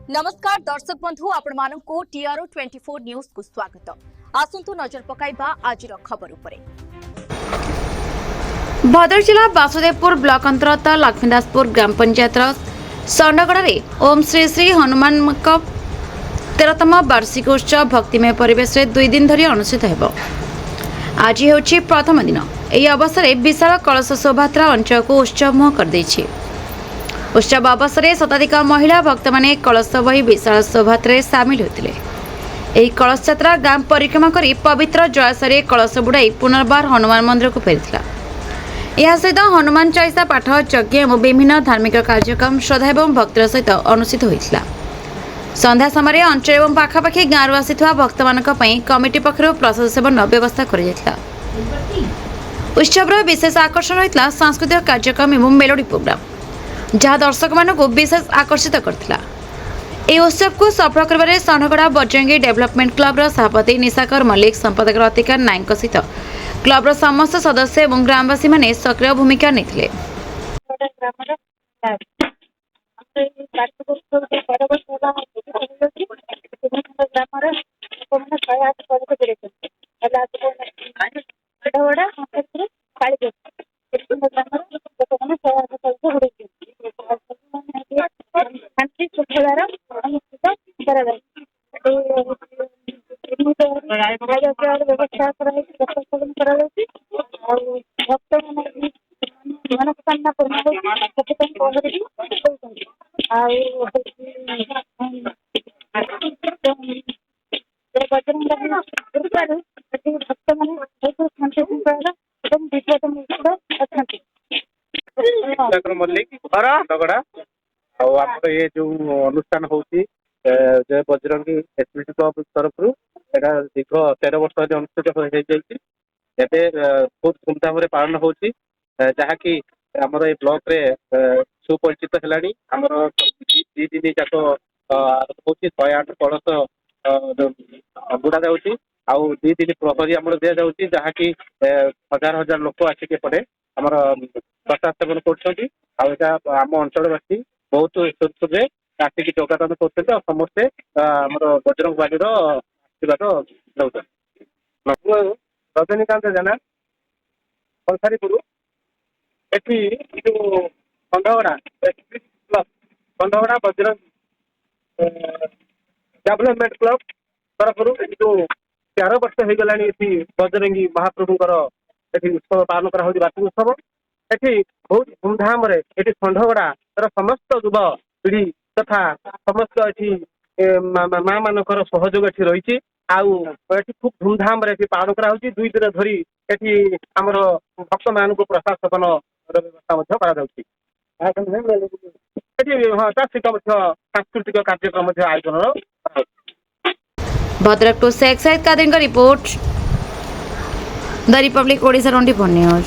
नमस्कार दर्शक बंधु आपण मानकु टीआरओ 24 न्यूज को स्वागत। आसंतु नजर पकाइबा आज खबर उपरे। भद्रक जिला वासुदेवपुर ब्लॉक अंतर्गत लक्ष्मीदासपुर ग्राम पंचायत संडगड़ ओम श्री श्री हनुमान 13तम वार्षिक उत्सव भक्तिमय परिवेश में 2 दिन धरी अनुष्ठित हेब। आज होछि प्रथम दिन। यह अवसर में विशाल कलश शोभायात्रा अंचल को उत्सवमय कर देछि। उत्सव अवसर में शताधिक महिला भक्त माने कलश बही विशाल शोभायात्रा सामिल होते। यह कलश यात्रा गांव परिक्रमा कर पवित्र जलाशय कलश बुड़ाई पुनर्बार हनुमान मंदिर को फेरी। यह सहित हनुमान चालीसा पाठ यज्ञ और विभिन्न धार्मिक कार्यक्रम श्रद्धा और भक्तिर सहित अनुष्ठित होता। संध्या समय अंचल और पाखापाखि गाँव आसीथिबा भक्त मानक पई कमिटी पक्षरु प्रसाद सेवन व्यवस्था कर उत्सव विशेष आकर्षण होता सांस्कृतिक कार्यक्रम और मेलोडी प्रोग्राम जहाँ दर्शक मानक विशेष आकर्षित करथिला। यह उत्सव को सफल करने संडगड़ा बजरंगी डेवलपमेंट क्लब सभापति निशाकर मल्लिक संपादक रतिका नायक सहित क्लब समस्त सदस्य और ग्रामवासी माने सक्रिय भूमिका निथिले। ये जो अनुष्ठान होती जय बजरंगी एसपीटी क्लब तरफ दीर्घ 13 वर्ष अनुष्ठित बहुत धूमधाम पालन हो जहाँकि आम ब्लॉक रे सुपरिचित है। आमर 2 दिन जाक हूँ 108 कलश बुड़ा जाऊँगी आउ 2 दिन प्रहरी आम दि जाऊँगी जहाँकि हजार हजार लोक आसिक एपटे आम प्रसाद सेवन कर आम अंचलवासी बहुत सुरे आसिक योगदान कर समस्ते बजरंग बाली आशीर्वाद नौ रजनीकांत जेना कंसारीपुर एटी जो कंधगड़ा बजरंग डेवलपमेंट क्लब तरफ जो 13 वर्ष हो गला बजरंगी महाप्रभुंर उत्सव पालन कर वार्षिक उत्सव एटी बहुत धूमधाम संडगड़ा समस्त युव पीढ़ी तथा समस्त माँ मानकर सहयोग एटी रही खूब धूमधाम पालन कर 2 दिन धरी आमर भक्त मान प्रसाद सेवन व्यवस्था सांस्कृतिक कार्यक्रम आयोजन। भद्रक टू Sheikh Saeed Qadir report the Republic Odisha 24 news.